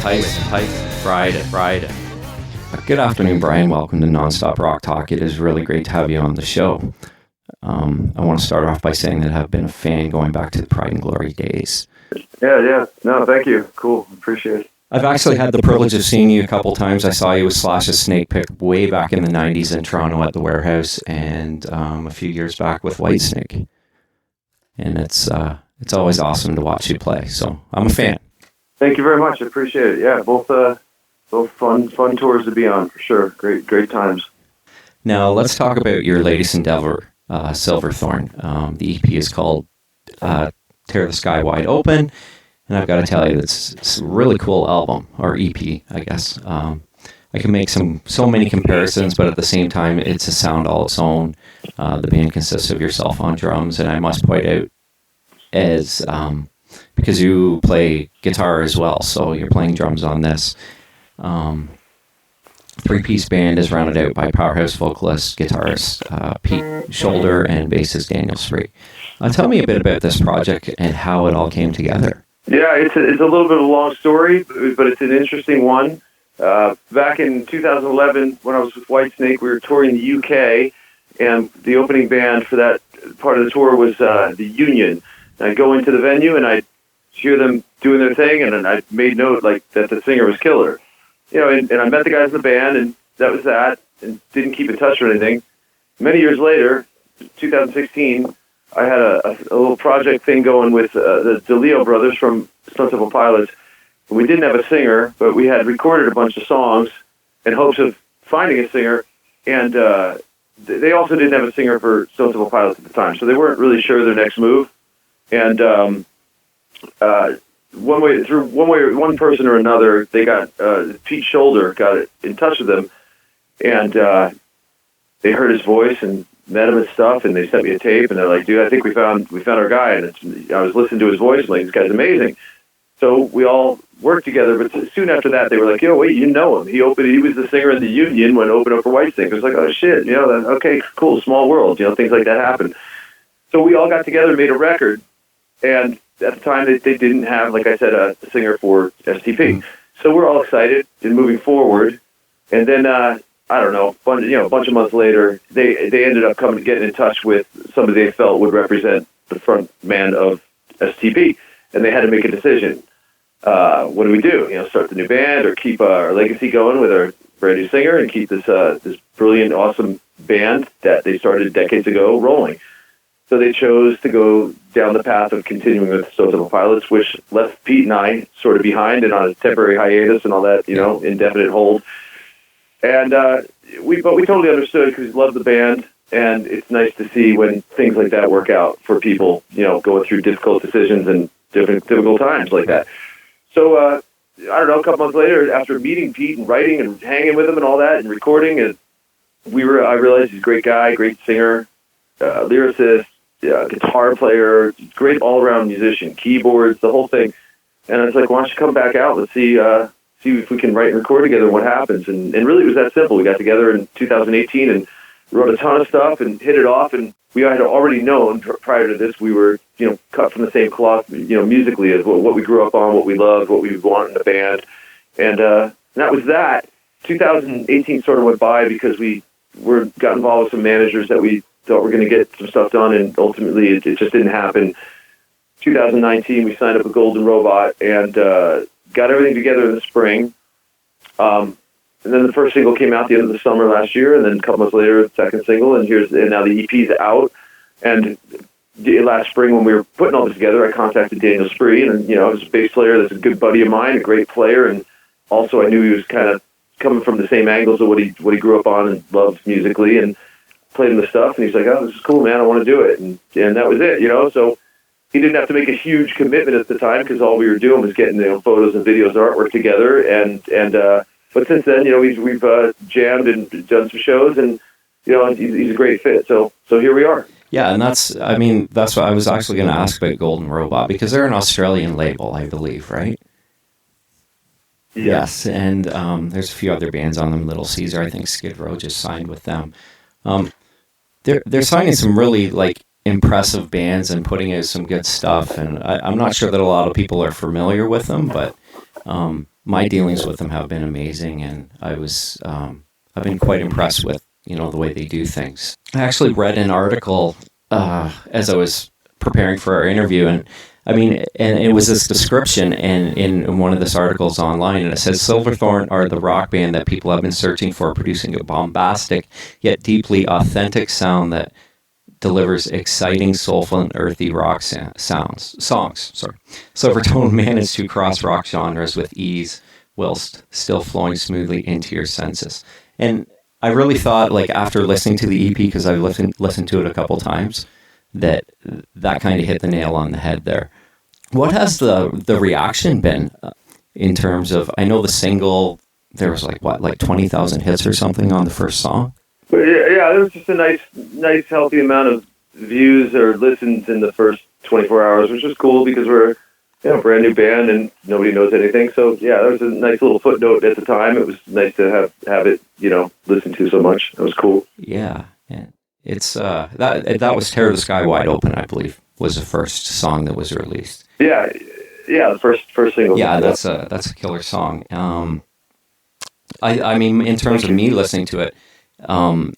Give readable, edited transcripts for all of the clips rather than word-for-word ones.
Friday. Good afternoon, Brian. Welcome to Nonstop Rock Talk. It is really great to have you on the show. I want to start off by saying that I've been a fan going back to the Pride and Glory days. Yeah. No, thank you. Cool. Appreciate it. I've actually had the privilege of seeing you a couple times. I saw you with Slash's Snake Pit way back in the 90s in Toronto at the Warehouse, and a few years back with Whitesnake. And it's always awesome to watch you play. So I'm a fan. Thank you very much. I appreciate it. Yeah, both fun tours to be on for sure. Great times. Now let's talk about your latest endeavor, Silverthorne. The EP is called Tear the Sky Wide Open, and I've got to tell you, it's a really cool album, or EP, I guess. I can make so many comparisons, but at the same time, it's a sound all its own. The band consists of yourself on drums, and I must point out, as because you play guitar as well, so you're playing drums on this. Three-piece band is rounded out by powerhouse vocalist, guitarist Pete Shoulder, and bassist Daniel Spree. Tell me a bit about this project and how it all came together. Yeah, it's a little bit of a long story, but it's an interesting one. Back in 2011, when I was with Whitesnake, we were touring the UK, and the opening band for that part of the tour was the Union. And I'd go into the venue, and I'd hear them doing their thing, and then I made note that the singer was killer. And I met the guys in the band, and that was that, and didn't keep in touch or anything. Many years later, 2016, I had a little project thing going with the DeLeo brothers from Stone Temple Pilots. We didn't have a singer, but we had recorded a bunch of songs in hopes of finding a singer, and they also didn't have a singer for Stone Temple Pilots at the time, so they weren't really sure of their next move. And one person or another, they got Pete Shoulder got in touch with them, and they heard his voice and met him and stuff, and they sent me a tape, and they're like, "Dude, I think we found our guy." And I was listening to his voice, like, "This guy's amazing." So we all worked together, but soon after that, they were like, "Yo, wait, you know him? He was the singer in the Union when opened up for Whitesnake." I was like, "Oh shit, okay, cool, small world, things like that happen." So we all got together and made a record, and at the time they didn't have, like I said, a singer for STP. So we're all excited and moving forward, and then I don't know, a bunch of months later, they ended up getting in touch with somebody they felt would represent the front man of STP, and they had to make a decision. What do we do? Start the new band or keep our legacy going with our brand new singer and keep this brilliant, awesome band that they started decades ago rolling. So they chose to go down the path of continuing with Stone Temple Pilots, which left Pete and I sort of behind and on a temporary hiatus and all that, indefinite hold. And we totally understood because we loved the band, and it's nice to see when things like that work out for people, going through difficult decisions and difficult times like that. So, I don't know, a couple months later, after meeting Pete and writing and hanging with him and all that and recording, and I realized he's a great guy, great singer, lyricist, guitar player, great all-around musician, keyboards, the whole thing. And I was like, why don't you come back out? Let's see if we can write and record together and what happens. And really it was that simple. We got together in 2018 and wrote a ton of stuff and hit it off. And we had already known prior to this, we were, cut from the same cloth, musically, as what we grew up on, what we loved, what we wanted in the band. And that was that. 2018 sort of went by because we got involved with some managers that we thought were going to get some stuff done, and ultimately it just didn't happen. 2019, we signed up with Golden Robot and got everything together in the spring. And then the first single came out the end of the summer last year, and then a couple months later, the second single, and now the EP's out. And last spring, when we were putting all this together, I contacted Daniel Spree, and he was a bass player that's a good buddy of mine, a great player, and also I knew he was kind of coming from the same angles of what he grew up on and loved musically, and played him the stuff, and he's like, "Oh, this is cool, man, I want to do it." And that was it, So he didn't have to make a huge commitment at the time because all we were doing was getting photos and videos and artwork together. And but since then, we've jammed and done some shows, and he's a great fit. So here we are. Yeah, and that's what I was actually going to ask about Golden Robot, because they're an Australian label, I believe, right? Yeah. Yes, and there's a few other bands on them. Little Caesar, I think Skid Row just signed with them. They're signing some really impressive bands and putting out some good stuff, and I'm not sure that a lot of people are familiar with them, but my dealings with them have been amazing, and I've been quite impressed with, the way they do things. I actually read an article as I was preparing for our interview, and it was this description, and in one of this articles online, and it says Silverthorne are the rock band that people have been searching for, producing a bombastic yet deeply authentic sound that delivers exciting, soulful, and earthy rock songs. Silvertone managed to cross rock genres with ease, whilst still flowing smoothly into your senses. And I really thought, like, after listening to the EP, because I've listened to it a couple times, that kind of hit the nail on the head there. What has the reaction been in terms of? I know the single, there was like 20,000 hits or something on the first song. Yeah, there was just a nice, healthy amount of views or listens in the first 24 hours, which was cool because we're a brand new band and nobody knows anything. So yeah, that was a nice little footnote at the time. It was nice to have it, listened to so much. That was cool. Yeah, and it's that was "Tear the Sky Wide Open," I believe, was the first song that was released. Yeah, the first single. Yeah, that's a killer song. I mean, in terms of me listening to it.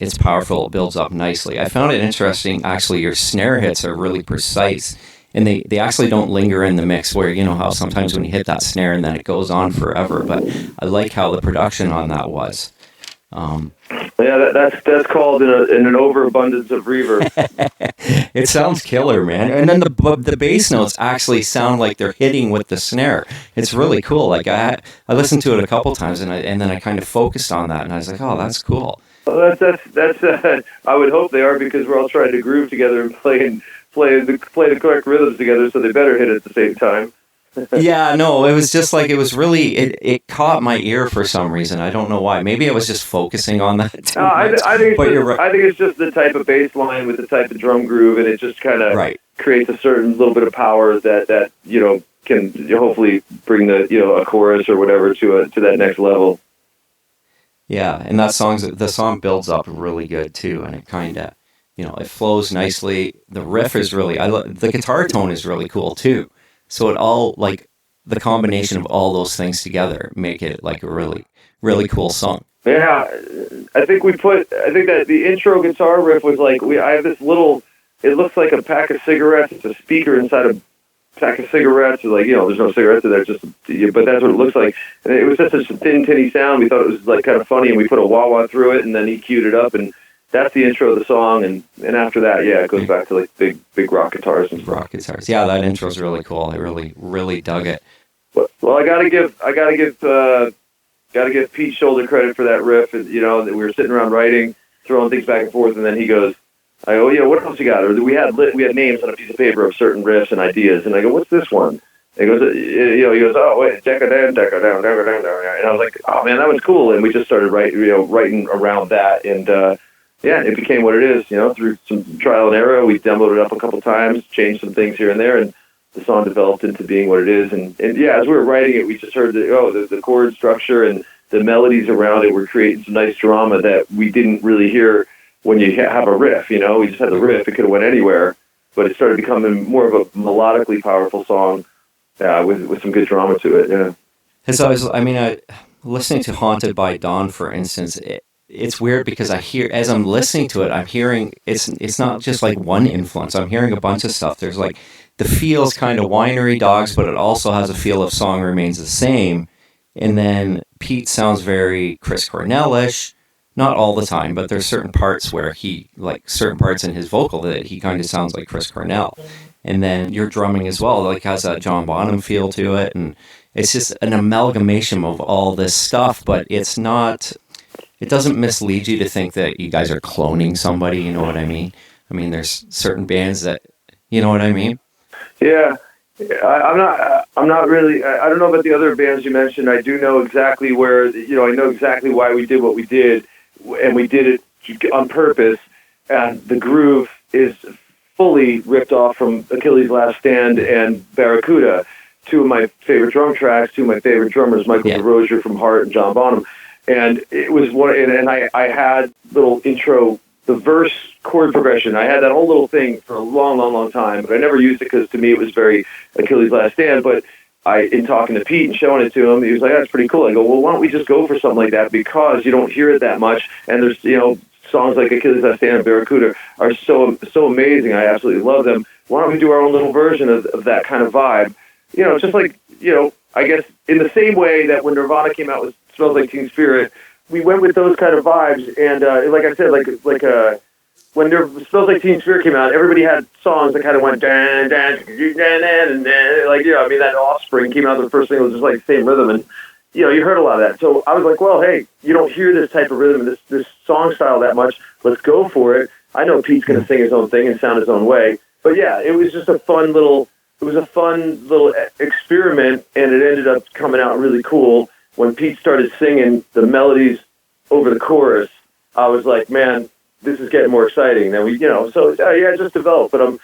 It's powerful. It builds up nicely. I found it interesting. Actually, your snare hits are really precise, and they actually don't linger in the mix. Where how sometimes when you hit that snare and then it goes on forever. But I like how the production on that was. Yeah, that's called in an overabundance of reverb. It sounds killer, man. And then the bass notes actually sound like they're hitting with the snare. It's really cool. Like I listened to it a couple times, and then I kind of focused on that, and I was like, oh, that's cool. Well, that's I would hope they are, because we're all trying to groove together and play the correct rhythms together, so they better hit at the same time. Yeah, no, it was just like, it was really, it caught my ear for some reason. I don't know why. Maybe I was just focusing on that too much. I think it's just the type of bass line with the type of drum groove, and it just kind of creates a certain little bit of power that can hopefully bring a chorus or whatever to that next level. Yeah, and the song builds up really good too, and it kind of, it flows nicely. The riff is really, the guitar tone is really cool too. So it all, like, the combination of all those things together make it like a really, really cool song. Yeah, I think that the intro guitar riff was like, I have this little, it looks like a pack of cigarettes. It's a speaker inside a pack of cigarettes. Like, there's no cigarettes in there, but that's what it looks like. And it was just such a thin, tinny sound. We thought it was like kind of funny, and we put a wah-wah through it, and then he queued it up, and that's the intro of the song. And after that, yeah, it goes back to like big rock guitars and stuff. Rock guitars. Yeah, that intro is really cool. I really, really dug it. Well, I gotta give Pete Shoulder credit for that riff. And, we were sitting around writing, throwing things back and forth, and then he goes, I go, what else you got? Or we had names on a piece of paper of certain riffs and ideas, and I go, what's this one? And he goes, oh wait, decadent, and I was like, oh man, that was cool, and we just started writing around that, and it became what it is. Through some trial and error, we demoed it up a couple times, changed some things here and there, and the song developed into being what it is. And yeah, as we were writing it, we just heard the chord structure and the melodies around it were creating some nice drama that we didn't really hear when you have a riff. We just had the riff; it could have went anywhere, but it started becoming more of a melodically powerful song with some good drama to it. Yeah. And so listening to "Haunted by Dawn," for instance. It's weird because I hear, as I'm listening to it, I'm hearing it's not just like one influence. I'm hearing a bunch of stuff. There's like the feel's kind of Winery Dogs, but it also has a feel of Song Remains the Same. And then Pete sounds very Chris Cornell-ish, not all the time, but there's certain parts where certain parts in his vocal that he kind of sounds like Chris Cornell. And then your drumming as well, like, has that John Bonham feel to it, and it's just an amalgamation of all this stuff, but it's not. It doesn't mislead you to think that you guys are cloning somebody, you know what I mean? I mean, there's certain bands that, you know what I mean? Yeah. I'm not really, I don't know about the other bands you mentioned. I do know exactly where, I know exactly why we did what we did, and we did it on purpose. And the groove is fully ripped off from Achilles' Last Stand and Barracuda, two of my favorite drum tracks, two of my favorite drummers, Michael DeRosier from Heart and John Bonham. And it was I had little intro, the verse chord progression. I had that whole little thing for a long, long, long time, but I never used it because to me it was very Achilles' Last Stand. But in talking to Pete and showing it to him, he was like, "That's pretty cool." I go, "Well, why don't we just go for something like that, because you don't hear it that much, and there's songs like Achilles I Stand and Barracuda are so amazing. I absolutely love them. Why don't we do our own little version of that kind of vibe? Just like I guess in the same way that when Nirvana came out with Smells Like Teen Spirit, we went with those kind of vibes, and like I said, when Smells Like Teen Spirit came out, everybody had songs that kind of went dan dan dan dan and that Offspring came out. The first thing was just like the same rhythm, and you heard a lot of that. So I was like, well, hey, you don't hear this type of rhythm and this song style that much. Let's go for it. I know Pete's going to sing his own thing and sound his own way, but yeah, it was just a fun little experiment, and it ended up coming out really cool. When Pete started singing the melodies over the chorus, I was like, man, this is getting more exciting. Then it just developed. But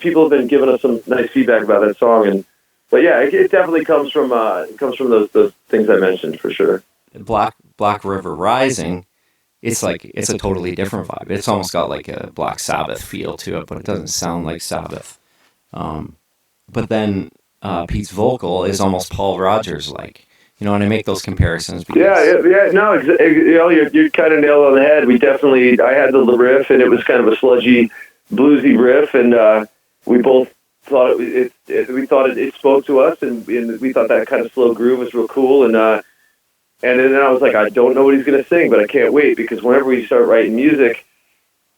people have been giving us some nice feedback about that song, but yeah, it definitely comes from those things I mentioned for sure. Black River Rising, it's a totally different vibe. It's almost got like a Black Sabbath feel to it, but it doesn't sound like Sabbath. But then Pete's vocal is almost Paul Rogers like. And I make those comparisons. Yeah. No, you kind of nailed it on the head. I had the riff, and it was kind of a sludgy, bluesy riff, and we both thought it spoke to us, and we thought that kind of slow groove was real cool, and then I was like, I don't know what he's going to sing, but I can't wait, because whenever we start writing music,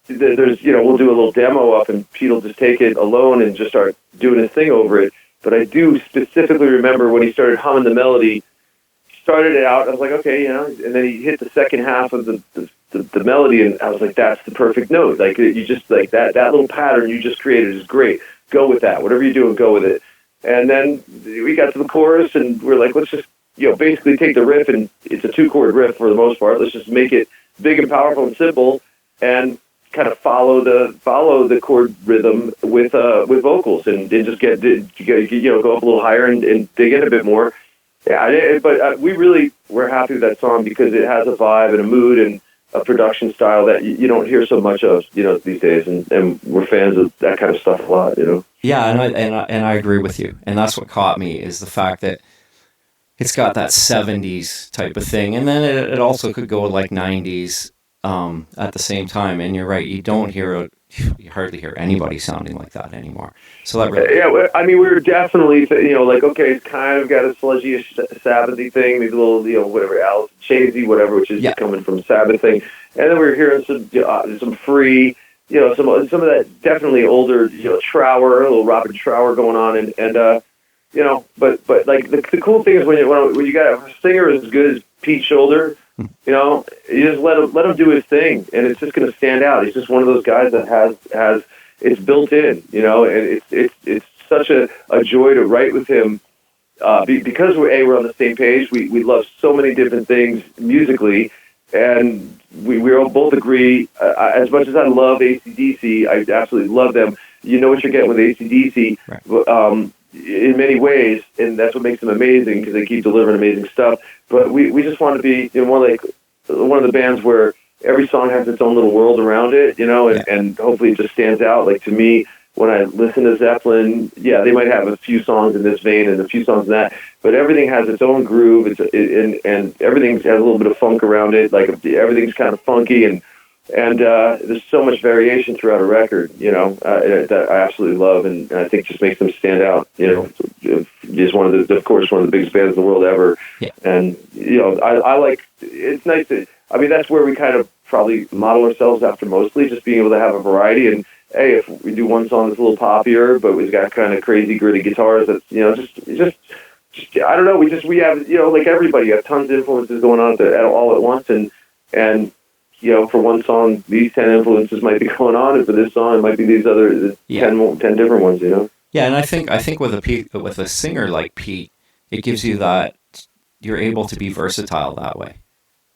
there's we'll do a little demo up, and Pete will just take it alone and just start doing his thing over it. But I do specifically remember when he started humming the melody. Started it out, I was like, okay, and then he hit the second half of the melody, and I was like, that's the perfect note. Like, you just, like, that little pattern you just created is great. Go with that. Whatever you're doing, go with it. And then we got to the chorus, and we're like, let's just, basically take the riff, and it's a 2-chord riff for the most part. Let's just make it big and powerful and simple, and kind of follow the chord rhythm with vocals, and just go up a little higher and dig in a bit more. Yeah, but we really were happy with that song because it has a vibe and a mood and a production style that you don't hear so much of, these days, and we're fans of that kind of stuff a lot, Yeah, and I agree with you, and that's what caught me is the fact that it's got that 70s type of thing, and then it also could go like 90s at the same time. And you're right, you hardly hear anybody sounding like that anymore. So that really... Yeah, I mean, we were definitely, okay, it's kind of got a sludgy-ish Sabbathy thing, maybe a little, whatever, Alice Chasey, whatever, which is coming from Sabbath thing. And then we were hearing some free, some of that definitely older, Trower, a little Robin Trower going on, and but like the cool thing is when you got a singer as good as Pete Shoulder, you just let him do his thing, and it's just going to stand out. He's just one of those guys that has it's built in, and it's such a joy to write with him because we're on the same page. We love so many different things musically, and we all both agree. As much as I love AC/DC, I absolutely love them. You know what you're getting with AC/DC. Right. In many ways, and that's what makes them amazing because they keep delivering amazing stuff. But we just want to be one of the bands where every song has its own little world around it, and hopefully it just stands out. Like to me, when I listen to Zeppelin, they might have a few songs in this vein and a few songs in that, but everything has its own groove. And everything has a little bit of funk around it. Like everything's kind of funky and there's so much variation throughout a record, that I absolutely love, and I think just makes them stand out. Just one of the biggest bands in the world ever. Yeah. And I like. It's nice to. I mean, that's where we kind of probably model ourselves after mostly, just being able to have a variety. And hey, if we do one song that's a little poppier, but we've got kind of crazy, gritty guitars, that's just I don't know. We have like everybody, have tons of influences going on all at once, and. For one song, these 10 influences might be going on, and for this song, it might be these other 10 different ones. Yeah, and I think with a singer like Pete, it gives you that you're able to be versatile that way,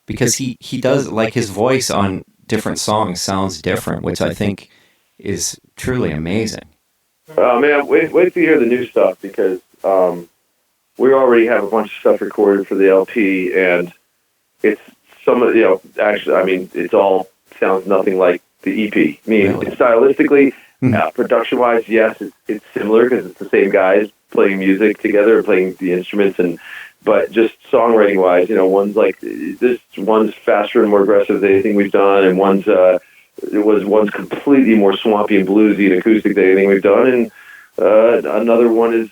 because he does, like, his voice on different songs sounds different, which I think is truly amazing. Man, wait to hear the new stuff, because we already have a bunch of stuff recorded for the LP, and it's. Actually, I mean, it all sounds nothing like the EP. I mean, stylistically, Production-wise, yes, it's similar because it's the same guys playing music together and playing the instruments, but just songwriting-wise, one's faster and more aggressive than anything we've done, and one's completely more swampy and bluesy and acoustic than anything we've done, and another one is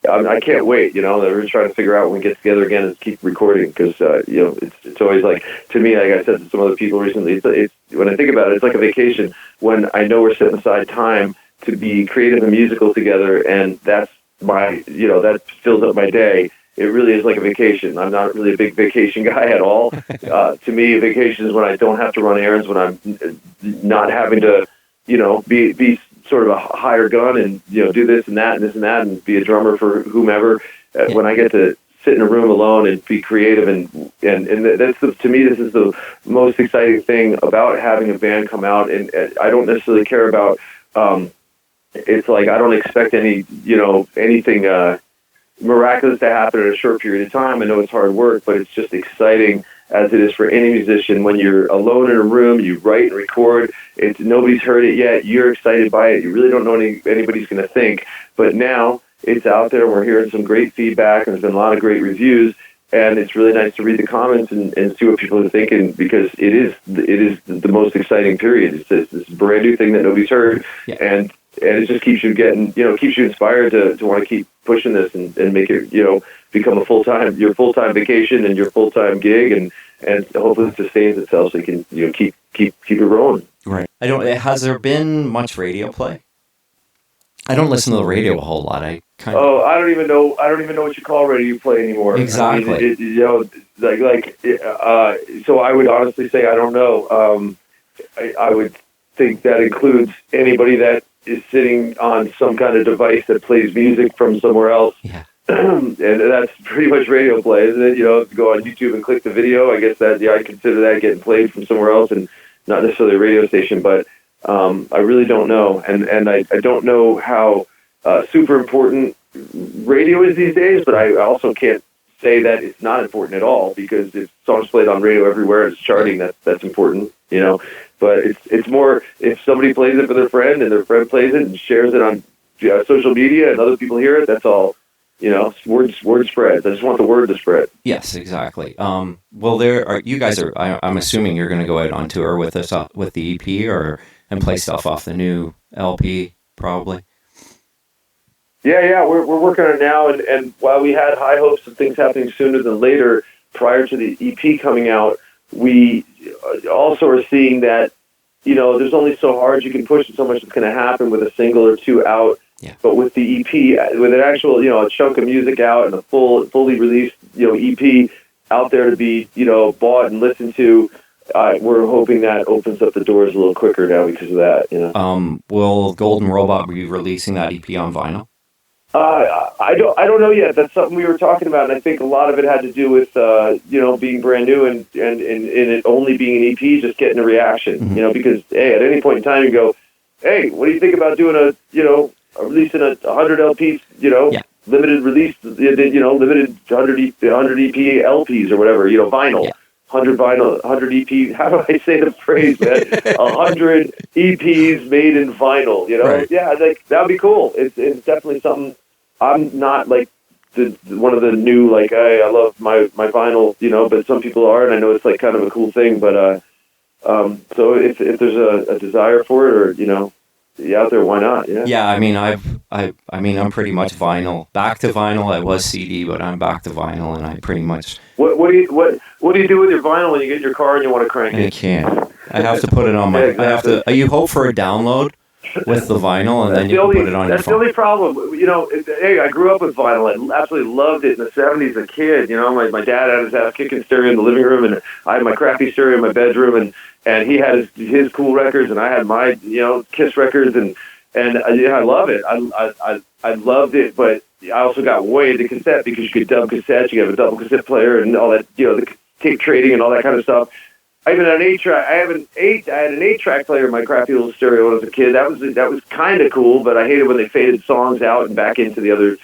I can't wait. We're trying to figure out when we get together again and keep recording because it's always like, to me, like I said to some other people recently, it's when I think about it, it's like a vacation when I know we're setting aside time to be creative and musical together, and that's that fills up my day. It really is like a vacation. I'm not really a big vacation guy at all. To me, a vacation is when I don't have to run errands, when I'm not having to, be sort of a higher gun and, do this and that and this and that and be a drummer for whomever. When I get to sit in a room alone and be creative and that's to me, this is the most exciting thing about having a band come out. And I don't necessarily care about, it's like, I don't expect anything, miraculous to happen in a short period of time. I know it's hard work, but it's just exciting as it is for any musician. When you're alone in a room, you write and record, nobody's heard it yet, you're excited by it, you really don't know anybody's going to think, but now it's out there, we're hearing some great feedback, and there's been a lot of great reviews, and it's really nice to read the comments and see what people are thinking, because it is the most exciting period. It's this brand new thing that nobody's heard, and it just keeps you keeps you inspired to want to keep pushing this and make it, become your full-time vacation and your full-time gig, and hopefully it sustains itself so you can, keep it rolling. Right. Has there been much radio play? I don't listen to the radio a whole lot. I don't even know what you call radio play anymore. Exactly. So I would honestly say I don't know. I would think that includes anybody that is sitting on some kind of device that plays music from somewhere else. Yeah. And that's pretty much radio play, isn't it? If you go on YouTube and click the video, I guess that, I consider that getting played from somewhere else and not necessarily a radio station, but I really don't know. And I don't know how super important radio is these days, but I also can't say that it's not important at all, because if songs played on radio everywhere, it's charting, that's important, But it's more if somebody plays it for their friend and their friend plays it and shares it on social media and other people hear it, that's all. Word spreads. I just want the word to spread. Yes, exactly. Well, you guys are. I'm assuming you're going to go out on tour with us with the EP and play stuff off the new LP, probably. Yeah, we're working on it now, and while we had high hopes of things happening sooner than later, prior to the EP coming out, we also are seeing that there's only so hard you can push, and so much that's going to happen with a single or two out. Yeah. But with the EP, with an actual, a chunk of music out and a fully released, EP out there to be, bought and listened to, we're hoping that opens up the doors a little quicker now because of that, Will Golden Robot be releasing that EP on vinyl? I don't know yet. That's something we were talking about, and I think a lot of it had to do with, being brand new and it only being an EP, just getting a reaction, Mm-hmm. Because, hey, at any point in time you go, hey, what do you think about doing releasing 100 LPs, limited release, limited 100 EP LPs or whatever, vinyl, 100 vinyl, 100 EP. How do I say the phrase, man? 100 EPs made in vinyl, Right. Yeah, that'd be cool. It's definitely something. I'm not like one of the new, like, hey, I love my vinyl, but some people are, and I know it's like kind of a cool thing, but so if there's a desire for it, or out there, why not? Yeah, I mean, I'm pretty much vinyl. Back to vinyl. I was CD, but I'm back to vinyl, and I pretty much. What do you do with your vinyl when you get in your car and you want to crank it? I can't. I have to put it on my. Exactly. I have to. You hope for a download with the vinyl, and then you can put it on your phone. That's the only problem. Hey, I grew up with vinyl. I absolutely loved it in the 70s as a kid. My dad had his ass kicking stereo in the living room, and I had my crappy stereo in my bedroom, and he had his cool records, and I had my Kiss records, and I love it. I loved it, but I also got way into cassette because you could dub cassettes. You have a double cassette player and all that, the tape trading and all that kind of stuff. I even had an 8-track. I had an 8-track player in my crappy little stereo when I was a kid. That was kind of cool, but I hated when they faded songs out and back into the other,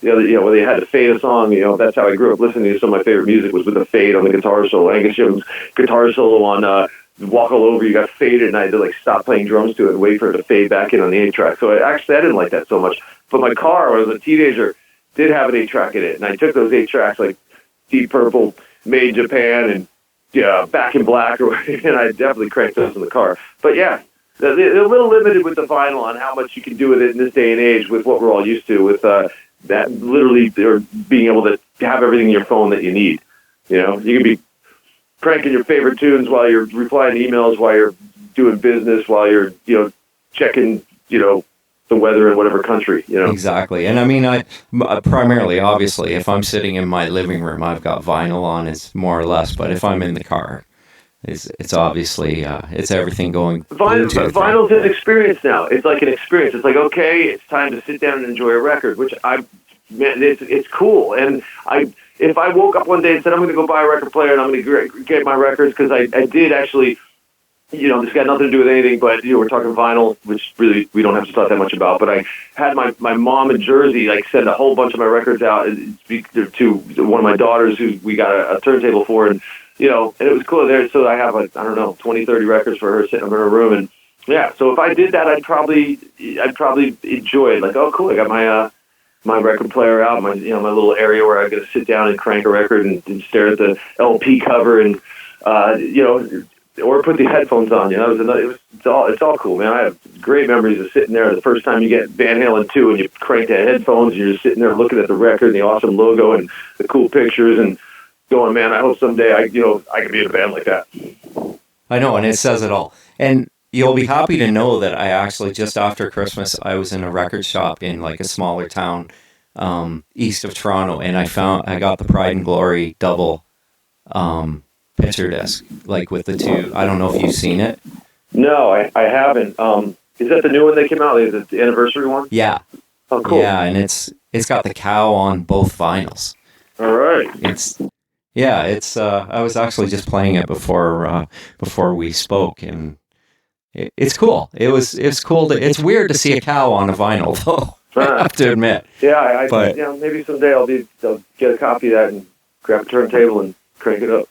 where they had to fade a song. That's how I grew up listening to some of my favorite music was with a fade on the guitar solo. Angus Young's guitar solo on walk all over. You got to fade it, and I had to like stop playing drums to it and wait for it to fade back in on the 8-track. So I didn't like that so much. But my car, when I was a teenager, did have an 8-track in it, and I took those 8 tracks like Deep Purple, Made in Japan, and Back in Black, and I definitely cranked those in the car. But yeah, they're a little limited with the vinyl on how much you can do with it in this day and age with what we're all used to with that literally or being able to have everything in your phone that you need. You can be cranking your favorite tunes while you're replying to emails, while you're doing business, while you're checking the weather in whatever country. Exactly. And I mean, I primarily, obviously, if I'm sitting in my living room, I've got vinyl on. It's more or less. But if I'm in the car, it's obviously it's everything going. Vinyl's an experience now. It's like an experience. It's like, okay, it's time to sit down and enjoy a record, which it's cool. And if I woke up one day and said, I'm going to go buy a record player and I'm going to get my records, because I did actually, this got nothing to do with anything, but, we're talking vinyl, which really we don't have to talk that much about. But I had my mom in Jersey, send a whole bunch of my records out to one of my daughters who we got a turntable for, and it was cool there. So I have 20, 30 records for her sitting in her room. And yeah, so if I did that, I'd probably enjoy it. Like, oh, cool, I got my record player out, my little area where I got to sit down and crank a record and stare at the LP cover and or put the headphones on. It's all cool, man. I have great memories of sitting there the first time you get Van Halen 2 and you crank the headphones and you're just sitting there looking at the record and the awesome logo and the cool pictures and going, man, I hope someday I can be in a band like that. I know, and it says it all. And you'll be happy to know that I actually, just after Christmas, I was in a record shop in a smaller town east of Toronto, and I got the Pride and Glory double picture disc, with the two. I don't know if you've seen it. No, I haven't. Is that the new one that came out? Is it the anniversary one? Yeah. Oh, cool. Yeah, and it's got the cow on both vinyls. All right. It's I was actually just playing it before we spoke, and it's cool. It's cool. It's weird to see a cow on a vinyl, though. I have to admit. Yeah, maybe someday I'll get a copy of that and grab a turntable and crank it up.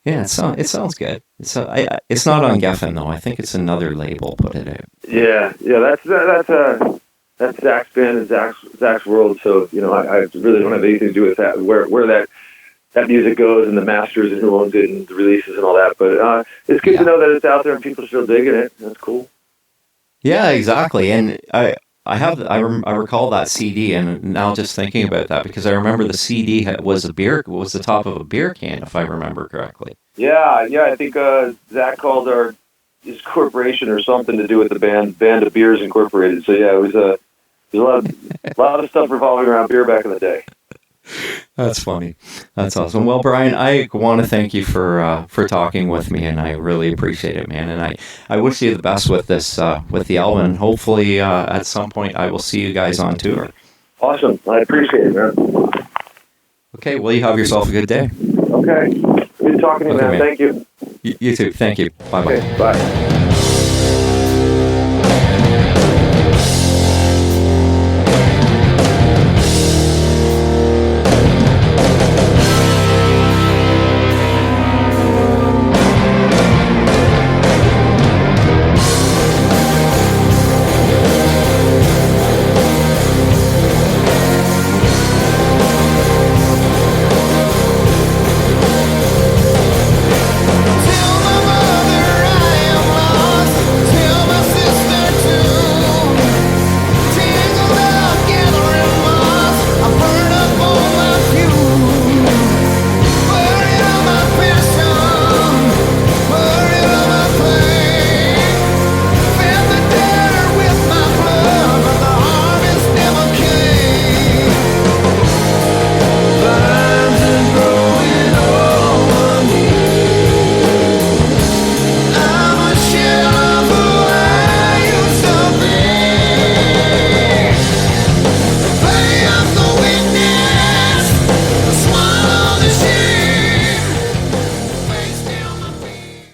Yeah, it sounds good. It's not on Geffen though. I think it's another label put it out. Yeah. That's Zach's band and Zach's world. So I really don't have anything to do with that. Where that music goes and the masters and who owns it and the releases and all that. But it's good to know that it's out there and people are still digging it. That's cool. Yeah, exactly. And I recall that CD, and now just thinking about that, because I remember the CD was the top of a beer can, if I remember correctly. Yeah. I think Zach called his corporation or something to do with the Band of Beers Incorporated. So yeah, it was a lot of stuff revolving around beer back in the day. That's funny. That's awesome. Well, Brian, I want to thank you for talking with me, and I really appreciate it, man. And I wish you the best with this with the album. And hopefully, at some point, I will see you guys on tour. Awesome. I appreciate it, man. Okay. Well, you have yourself a good day. Okay. Good talking to you, man. Thank you. You too. Thank you. Bye-bye. Okay, bye.